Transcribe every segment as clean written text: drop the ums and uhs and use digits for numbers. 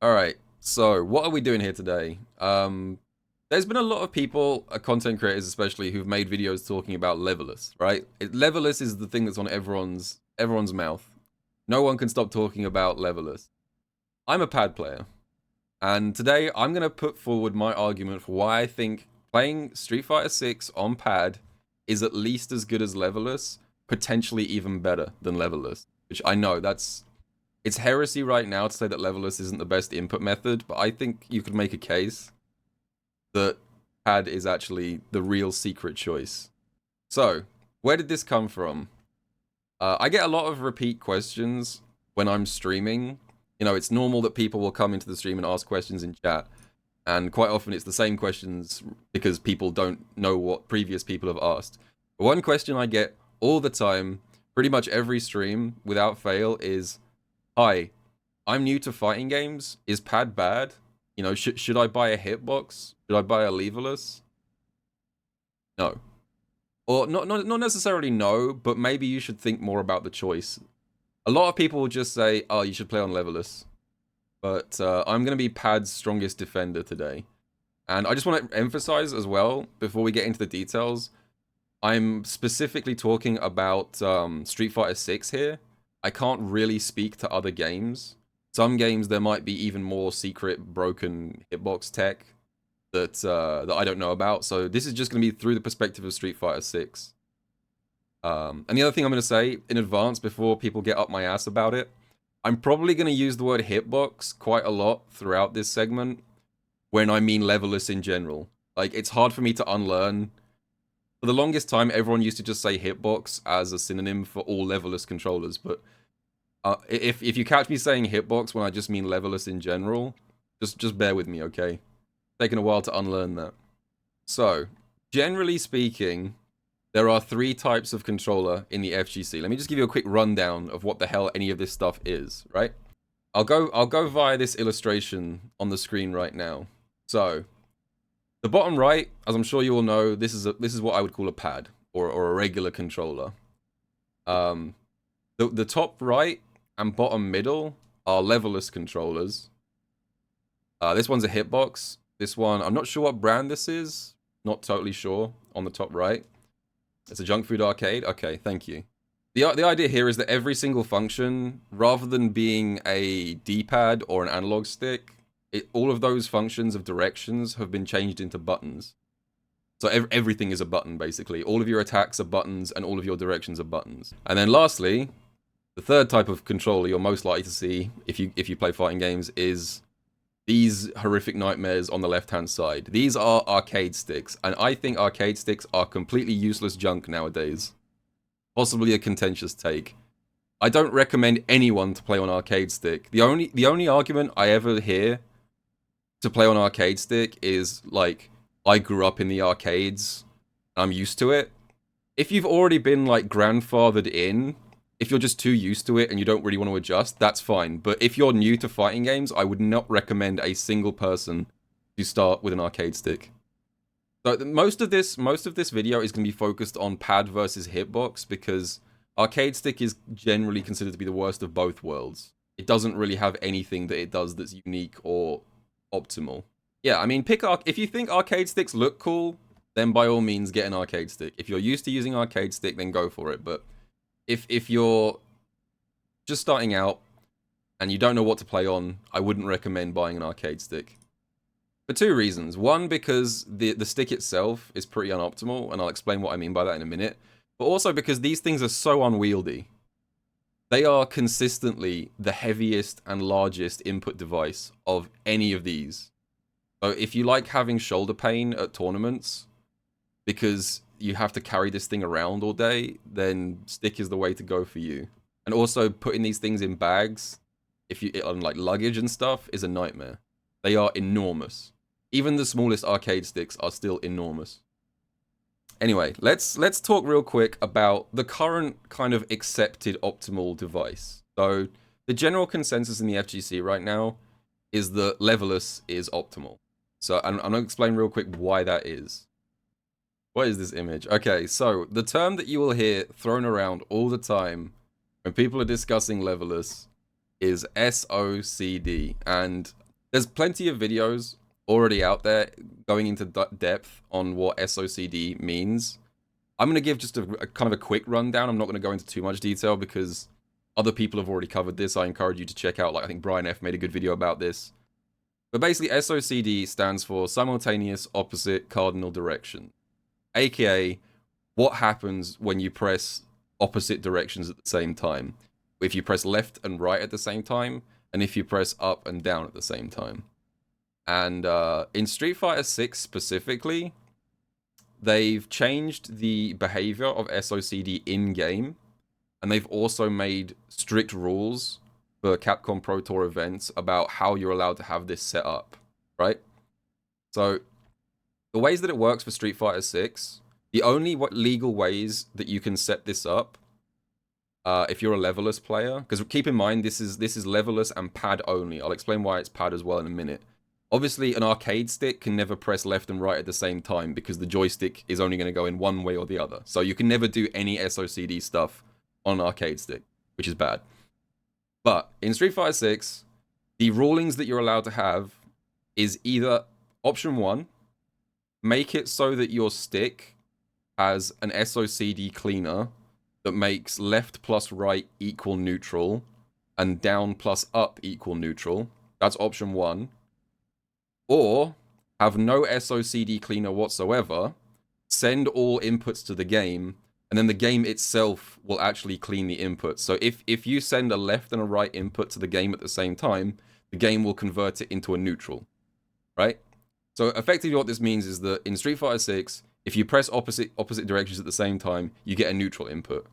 All right. So, what are we doing here today? There's been a lot of people, content creators especially, who've made videos talking about levelers, right? Levelers is the thing that's on everyone's mouth. No one can stop talking about levelers. I'm a pad player, and today I'm gonna put forward my argument for why I think playing Street Fighter 6 on pad is at least as good as levelers, potentially even better than levelers. Which I know it's heresy right now to say that levelers isn't the best input method, but I think you could make a case that pad is actually the real secret choice. So, where did this come from? I get a lot of repeat questions when I'm streaming. You know, it's normal that people will come into the stream and ask questions in chat, and quite often it's the same questions because people don't know what previous people have asked. But one question I get all the time, pretty much every stream without fail, is, "Hi, I'm new to fighting games. Is pad bad? You know, should I buy a hitbox? Should I buy a leverless?" No. Or not necessarily no, but maybe you should think more about the choice. A lot of people will just say, "Oh, you should play on leverless." But I'm going to be pad's strongest defender today. And I just want to emphasize as well, before we get into the details, I'm specifically talking about Street Fighter 6 here. I can't really speak to other games. Some games there might be even more secret broken hitbox tech that I don't know about. So this is just going to be through the perspective of Street Fighter 6. And the other thing I'm going to say in advance before people get up my ass about it, I'm probably going to use the word hitbox quite a lot throughout this segment when I mean levelless in general. Like, it's hard for me to unlearn. For the longest time, everyone used to just say hitbox as a synonym for all levelless controllers, but if you catch me saying hitbox when I just mean levelless in general, just bear with me, okay? Taking a while to unlearn that. So, generally speaking, there are 3 types of controller in the FGC. Let me just give you a quick rundown of what the hell any of this stuff is, right? I'll go via this illustration on the screen right now. So, the bottom right, as I'm sure you all know, this is what I would call a pad or a regular controller. The top right and bottom middle are levelless controllers. This one's a hitbox. This one, I'm not sure what brand this is. Not totally sure on the top right. It's a junk food arcade. Okay, thank you. The idea here is that every single function, rather than being a D-pad or an analog stick, all of those functions of directions have been changed into buttons. So everything is a button, basically. All of your attacks are buttons, and all of your directions are buttons. And then lastly, the third type of controller you're most likely to see if you play fighting games is these horrific nightmares on the left-hand side. These are arcade sticks, and I think arcade sticks are completely useless junk nowadays. Possibly a contentious take. I don't recommend anyone to play on arcade stick. The only argument I ever hear to play on arcade stick is like, I grew up in the arcades, I'm used to it. If you've already been like grandfathered in, if you're just too used to it and you don't really want to adjust, that's fine. But if you're new to fighting games, I would not recommend a single person to start with an arcade stick. So most of this video is going to be focused on pad versus hitbox because arcade stick is generally considered to be the worst of both worlds. It doesn't really have anything that it does that's unique or optimal. Yeah, I mean, if you think arcade sticks look cool, then by all means get an arcade stick. If you're used to using arcade stick, then go for it. But if you're just starting out and you don't know what to play on, I wouldn't recommend buying an arcade stick. For 2 reasons. One, because the stick itself is pretty unoptimal, and I'll explain what I mean by that in a minute. But also because these things are so unwieldy. They are consistently the heaviest and largest input device of any of these. So if you like having shoulder pain at tournaments, because you have to carry this thing around all day, then stick is the way to go for you. And also putting these things in bags, if you on like luggage and stuff, is a nightmare. They are enormous. Even the smallest arcade sticks are still enormous. Anyway, let's talk real quick about the current kind of accepted optimal device. So the general consensus in the FGC right now is that levelless is optimal. So I'm going to explain real quick why that is. What is this image? Okay, so the term that you will hear thrown around all the time when people are discussing levelers is SOCD. And There's plenty of videos already out there going into depth on what SOCD means. I'm going to give just a kind of a quick rundown. I'm not going to go into too much detail because other people have already covered this. I encourage you to check out, like, I think Brian F. made a good video about this. But basically, SOCD stands for Simultaneous Opposite Cardinal Direction, aka what happens when you press opposite directions at the same time. If you press left and right at the same time, and if you press up and down at the same time. And in Street Fighter 6 specifically, they've changed the behavior of SOCD in-game, and they've also made strict rules for Capcom Pro Tour events about how you're allowed to have this set up, right? So, the ways that it works for Street Fighter 6, the only legal ways that you can set this up, if you're a levelless player, because keep in mind, this is levelless and pad only. I'll explain why it's pad as well in a minute. Obviously, an arcade stick can never press left and right at the same time because the joystick is only going to go in one way or the other. So you can never do any SOCD stuff on an arcade stick, which is bad. But in Street Fighter 6, the rulings that you're allowed to have is either option 1, make it so that your stick has an SOCD cleaner that makes left plus right equal neutral and down plus up equal neutral. That's option 1. Or have no SOCD cleaner whatsoever, send all inputs to the game, and then the game itself will actually clean the inputs. So if you send a left and a right input to the game at the same time, the game will convert it into a neutral, right? So effectively what this means is that in Street Fighter 6, if you press opposite directions at the same time, you get a neutral input.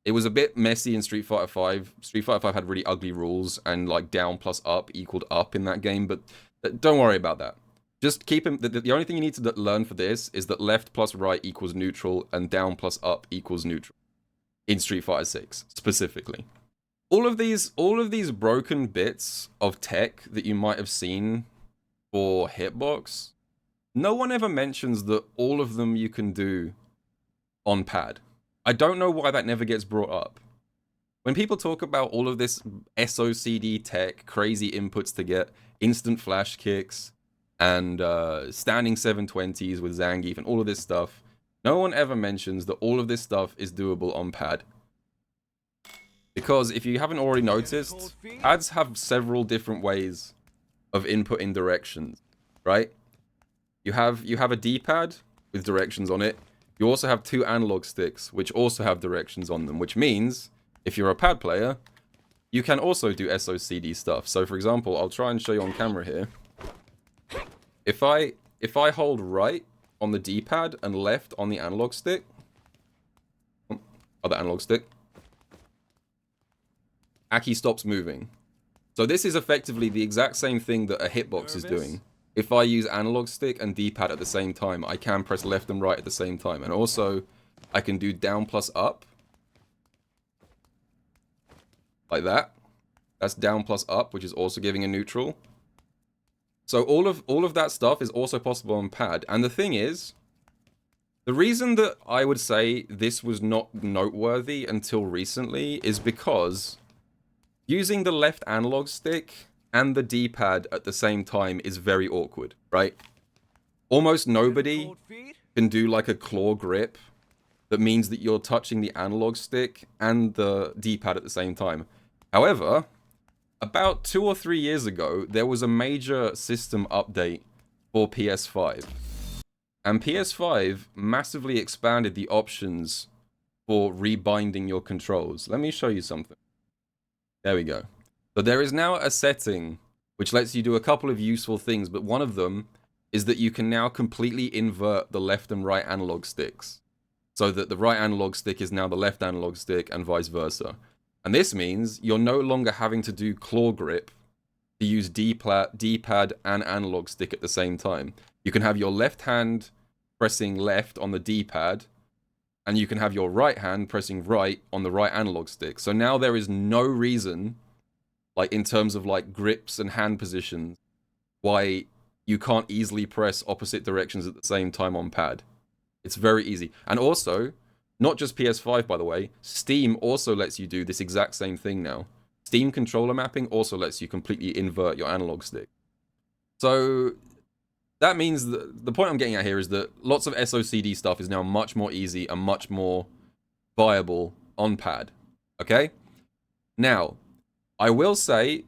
It was a bit messy in Street Fighter 5. Street Fighter 5 had really ugly rules, and like down plus up equaled up in that game, but don't worry about that. Just keep him. The only thing you need to learn for this is that left plus right equals neutral and down plus up equals neutral in Street Fighter 6 specifically. All of these broken bits of tech that you might have seen for hitbox, no one ever mentions that all of them you can do on pad. I don't know why that never gets brought up. When people talk about all of this SOCD tech, crazy inputs to get instant flash kicks, and standing 720s with Zangief and all of this stuff, no one ever mentions that all of this stuff is doable on pad. Because if you haven't already noticed, pads have several different ways of inputting directions, right? You have a D-pad with directions on it. You also have 2 analog sticks, which also have directions on them, which means if you're a pad player, you can also do SOCD stuff. So for example, I'll try and show you on camera here. If I hold right on the D-pad and left on the analog stick, other analog stick, Aki stops moving. So this is effectively the exact same thing that a hitbox is doing. If I use analog stick and D-pad at the same time, I can press left and right at the same time. And also, I can do down plus up. Like that. That's down plus up, which is also giving a neutral. So all of that stuff is also possible on pad. And the thing is, the reason that I would say this was not noteworthy until recently is because using the left analog stick and the D-pad at the same time is very awkward, right? Almost nobody can do like a claw grip that means that you're touching the analog stick and the D-pad at the same time. However, about 2 or 3 years ago, there was a major system update for PS5. And PS5 massively expanded the options for rebinding your controls. Let me show you something. There we go. So there is now a setting which lets you do a couple of useful things, but one of them is that you can now completely invert the left and right analog sticks. So that the right analog stick is now the left analog stick and vice versa. And this means you're no longer having to do claw grip to use D-pad and analog stick at the same time. You can have your left hand pressing left on the D-pad, and you can have your right hand pressing right on the right analog stick. So now there is no reason, like in terms of like grips and hand positions, why you can't easily press opposite directions at the same time on pad. It's very easy. And also, not just PS5 by the way, Steam also lets you do this exact same thing now. Steam controller mapping also lets you completely invert your analog stick. So that means that the point I'm getting at here is that lots of SOCD stuff is now much more easy and much more viable on pad. Okay? Now, I will say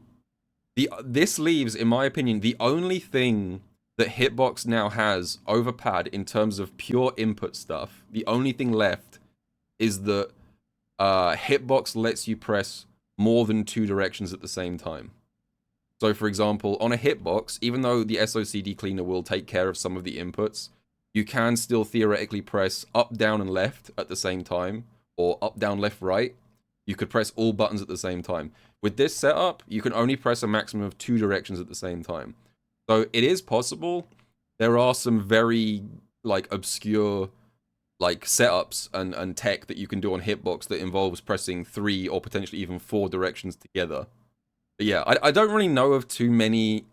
this leaves, in my opinion, the only thing that Hitbox now has over pad in terms of pure input stuff. The only thing left is that Hitbox lets you press more than 2 directions at the same time. So, for example, on a hitbox, even though the SOCD cleaner will take care of some of the inputs, you can still theoretically press up, down, and left at the same time, or up, down, left, right. You could press all buttons at the same time. With this setup, you can only press a maximum of 2 directions at the same time. So it is possible. There are some very obscure setups and tech that you can do on hitbox that involves pressing 3 or potentially even 4 directions together. But yeah, I don't really know of too many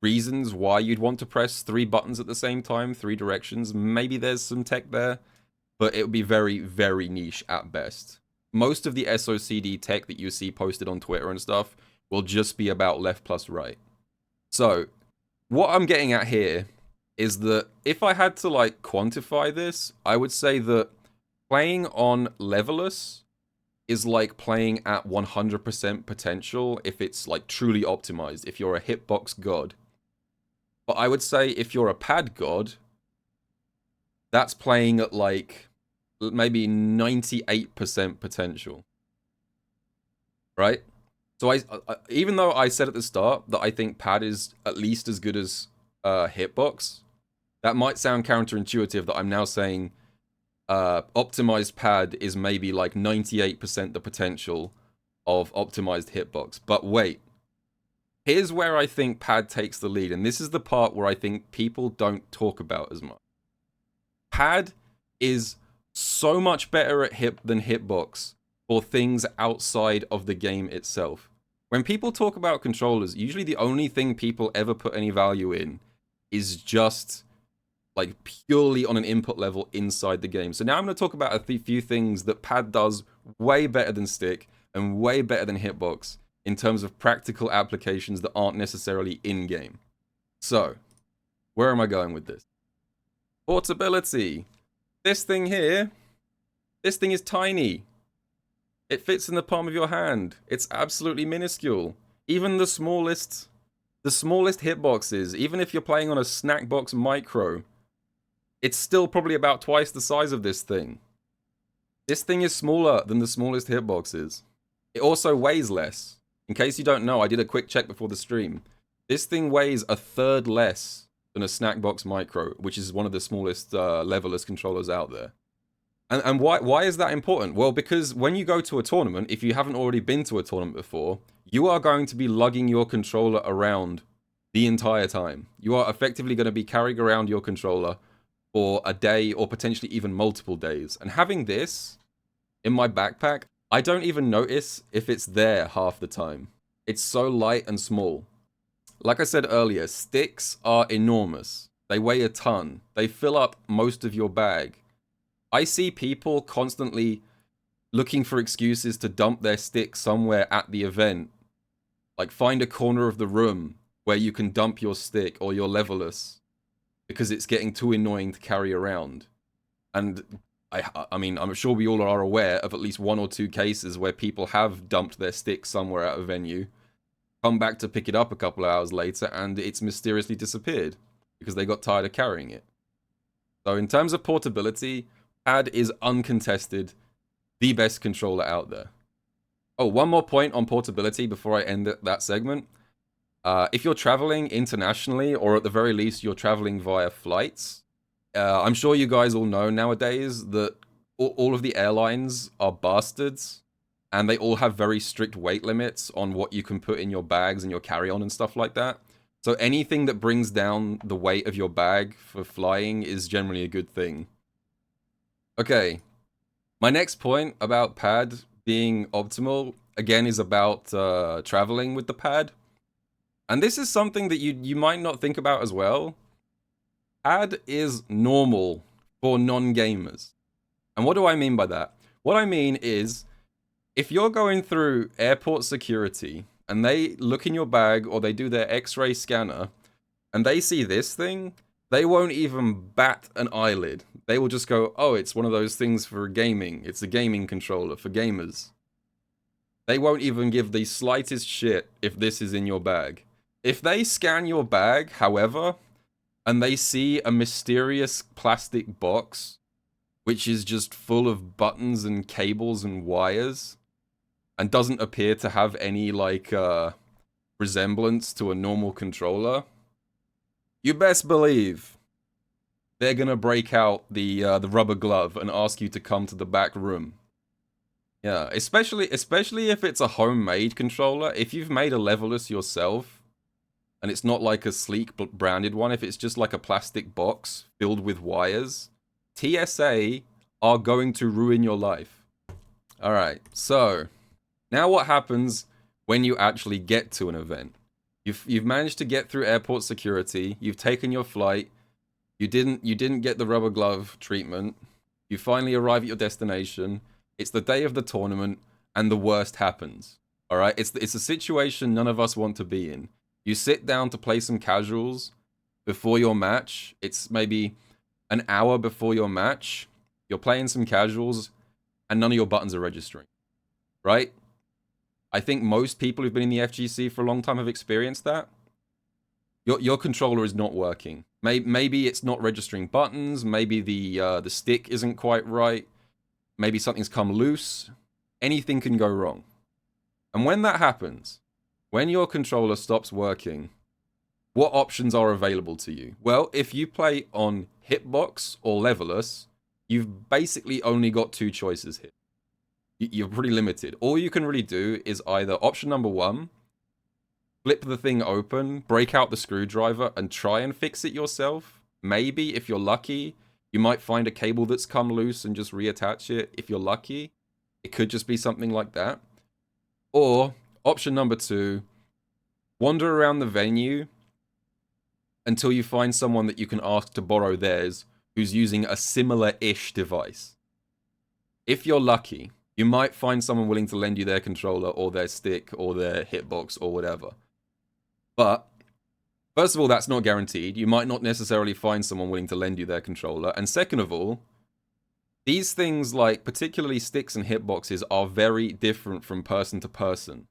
reasons why you'd want to press 3 buttons at the same time, 3 directions. Maybe there's some tech there, but it would be very, very niche at best. Most of the SOCD tech that you see posted on Twitter and stuff will just be about left plus right. So, what I'm getting at here is that if I had to quantify this, I would say that playing on levelers is like playing at 100% potential if it's truly optimized, if you're a hitbox god. But I would say if you're a pad god, that's playing at maybe 98% potential. Right? So I even though I said at the start that I think pad is at least as good as hitbox, that might sound counterintuitive that I'm now saying optimized pad is maybe 98% the potential of optimized hitbox. But wait, here's where I think pad takes the lead, and this is the part where I think people don't talk about as much. Pad is so much better than hitbox for things outside of the game itself. When people talk about controllers, usually the only thing people ever put any value in is just purely on an input level inside the game. So now I'm going to talk about a few things that pad does way better than stick and way better than hitbox in terms of practical applications that aren't necessarily in-game. So, where am I going with this? Portability. This thing here, this thing is tiny. It fits in the palm of your hand. It's absolutely minuscule. Even the smallest hitboxes, even if you're playing on a Snackbox Micro, it's still probably about twice the size of this thing. This thing is smaller than the smallest hitboxes. It also weighs less. In case you don't know, I did a quick check before the stream. This thing weighs 1/3 less than a Snackbox Micro, which is one of the smallest levelers controllers out there. And why is that important? Well, because when you go to a tournament, if you haven't already been to a tournament before, you are going to be lugging your controller around the entire time. You are effectively going to be carrying around your controller for a day or potentially even multiple days. And having this in my backpack, I don't even notice if it's there half the time. It's so light and small. Like I said earlier, sticks are enormous. They weigh a ton. They fill up most of your bag. I see people constantly looking for excuses to dump their stick somewhere at the event. Find a corner of the room where you can dump your stick or your levelers because it's getting too annoying to carry around. And I mean, I'm sure we all are aware of at least 1 or 2 cases where people have dumped their stick somewhere at a venue, come back to pick it up a couple of hours later, and it's mysteriously disappeared because they got tired of carrying it. So in terms of portability, pad is uncontested the best controller out there. Oh, one more point on portability before I end that segment. If you're traveling internationally, or at the very least you're traveling via flights, I'm sure you guys all know nowadays that all of the airlines are bastards, and they all have very strict weight limits on what you can put in your bags and your carry-on and stuff like that. So anything that brings down the weight of your bag for flying is generally a good thing. Okay, my next point about pad being optimal, again, is about traveling with the pad. And this is something that you might not think about as well. Pad is normal for non-gamers. And what do I mean by that? What I mean is, if you're going through airport security and they look in your bag or they do their X-ray scanner and they see this thing, they won't even bat an eyelid. They will just go, oh, it's one of those things for gaming. It's a gaming controller for gamers. They won't even give the slightest shit if this is in your bag. If they scan your bag, however, and they see a mysterious plastic box, which is just full of buttons and cables and wires, and doesn't appear to have any, like, resemblance to a normal controller, you best believe they're gonna break out the rubber glove and ask you to come to the back room. Yeah, especially if it's a homemade controller. If you've made a leveless yourself, and it's not like a sleek branded one, if it's just like a plastic box filled with wires, TSA are going to ruin your life. Alright, so now what happens when you actually get to an event? You've managed to get through airport security, you've taken your flight, you didn't get the rubber glove treatment, you finally arrive at your destination, it's the day of the tournament, and the worst happens. Alright, it's a situation none of us want to be in. You sit down to play some casuals before your match, it's maybe an hour before your match, you're playing some casuals, and none of your buttons are registering. Right? I think most people who've been in the FGC for a long time have experienced that. Your controller is not working. Maybe it's not registering buttons, maybe the stick isn't quite right, maybe something's come loose. Anything can go wrong. And when that happens, when your controller stops working, what options are available to you? Well, if you play on Hitbox or Levelus, you've basically only got two choices here. You're pretty limited. All you can really do is either option number one, flip the thing open, break out the screwdriver, and try and fix it yourself. Maybe, if you're lucky, you might find a cable that's come loose and just reattach it. If you're lucky, it could just be something like that. Or, option number two, wander around the venue until you find someone that you can ask to borrow theirs who's using a similar-ish device. If you're lucky, you might find someone willing to lend you their controller or their stick or their hitbox or whatever. But, first of all, that's not guaranteed. You might not necessarily find someone willing to lend you their controller. And second of all, these things, like particularly sticks and hitboxes, are very different from person to person.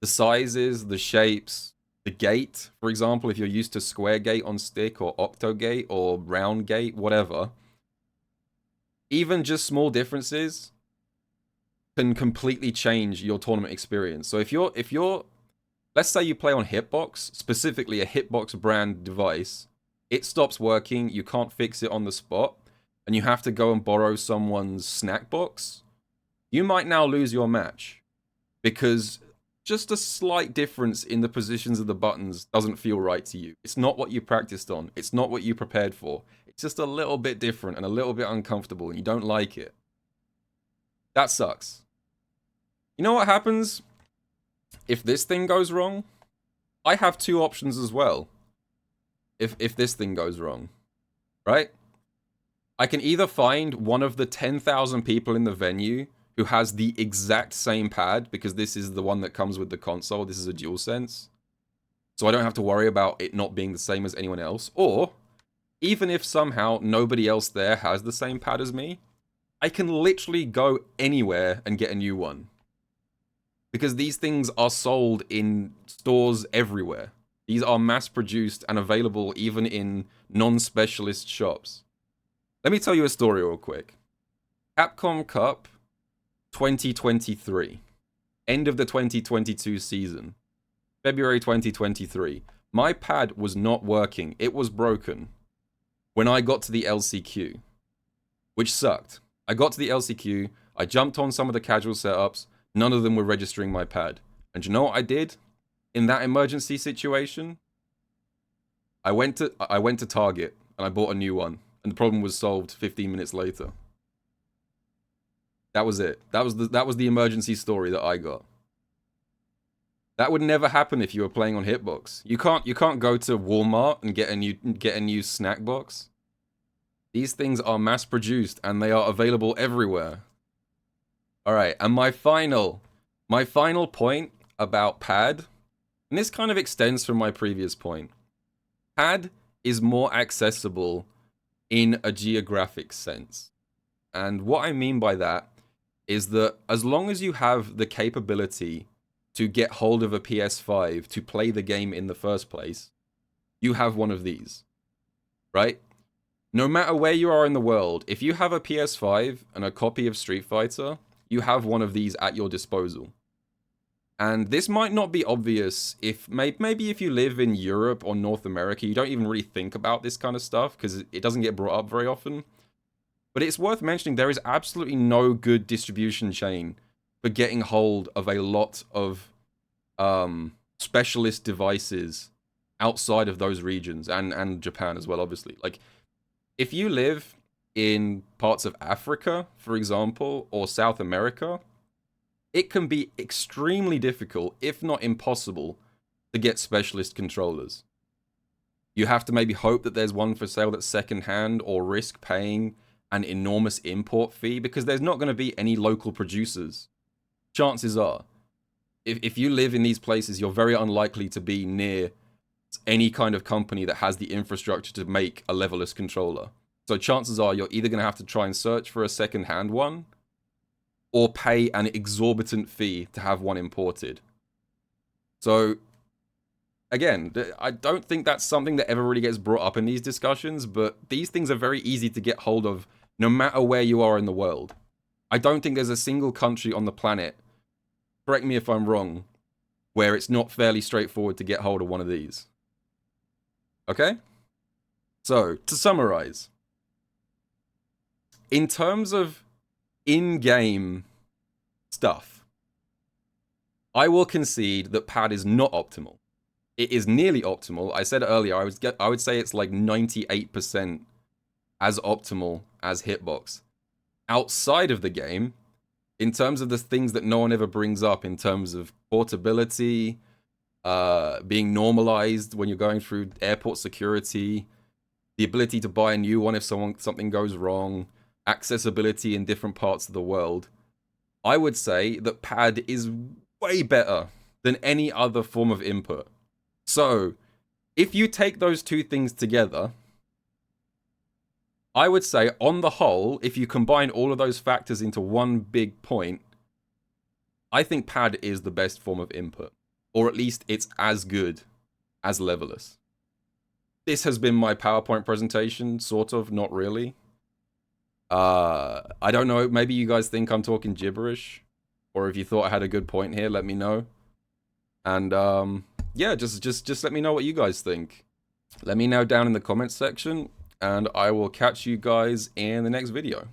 The sizes, the shapes, the gate, for example, if you're used to square gate on stick or octo gate or round gate, whatever, even just small differences can completely change your tournament experience. So if you're let's say you play on Hitbox, specifically a Hitbox brand device, it stops working, you can't fix it on the spot, and you have to go and borrow someone's snack box, you might now lose your match. Because just a slight difference in the positions of the buttons doesn't feel right to you. It's not what you practiced on. It's not what you prepared for. It's just a little bit different and a little bit uncomfortable, and you don't like it. That sucks. You know what happens if this thing goes wrong? I have two options as well. If this thing goes wrong, right? I can either find one of the 10,000 people in the venue who has the exact same pad, because this is the one that comes with the console. This is a DualSense. So I don't have to worry about it not being the same as anyone else. Or, even if somehow nobody else there has the same pad as me, I can literally go anywhere and get a new one. Because these things are sold in stores everywhere. These are mass-produced and available even in non-specialist shops. Let me tell you a story real quick. Capcom Cup 2023. End of the 2022 season. February 2023. My pad was not working. It was broken when I got to the LCQ, which sucked. I got to the LCQ, I jumped on some of the casual setups, none of them were registering my pad. And you know what I did in that emergency situation? I went to Target and I bought a new one, and the problem was solved 15 minutes later. That was it. That was the emergency story that I got. That would never happen if you were playing on Hitbox. You can't go to Walmart and get a new snack box. These things are mass produced and they are available everywhere. Alright, and my final point about pad, and this kind of extends from my previous point. Pad is more accessible in a geographic sense. And what I mean by that is that as long as you have the capability to get hold of a PS5 to play the game in the first place, you have one of these, right? No matter where you are in the world, if you have a PS5 and a copy of Street Fighter, you have one of these at your disposal. And this might not be obvious if maybe if you live in Europe or North America, you don't even really think about this kind of stuff because it doesn't get brought up very often. But it's worth mentioning there is absolutely no good distribution chain for getting hold of a lot of specialist devices outside of those regions and Japan as well, obviously. Like, if you live in parts of Africa, for example, or South America, it can be extremely difficult, if not impossible, to get specialist controllers. You have to maybe hope that there's one for sale that's secondhand or risk paying an enormous import fee because there's not going to be any local producers. Chances are, if you live in these places, you're very unlikely to be near any kind of company that has the infrastructure to make a levelless controller. So chances are you're either going to have to try and search for a second-hand one or pay an exorbitant fee to have one imported. So, again, I don't think that's something that ever really gets brought up in these discussions, but these things are very easy to get hold of no matter where you are in the world. I don't think there's a single country on the planet, correct me if I'm wrong, where it's not fairly straightforward to get hold of one of these. Okay? So, to summarize, in terms of in-game stuff, I will concede that pad is not optimal. It is nearly optimal. I said earlier, I would say it's like 98% as optimal as hitbox. Outside of the game, in terms of the things that no one ever brings up, in terms of portability, being normalized when you're going through airport security, the ability to buy a new one if something goes wrong, accessibility in different parts of the world, I would say that pad is way better than any other form of input. So, if you take those two things together, I would say, on the whole, if you combine all of those factors into one big point, I think pad is the best form of input. Or at least it's as good as levelless. This has been my PowerPoint presentation, sort of, not really. I don't know, maybe you guys think I'm talking gibberish, or if you thought I had a good point here, let me know. And yeah, just let me know what you guys think. Let me know down in the comments section, and I will catch you guys in the next video.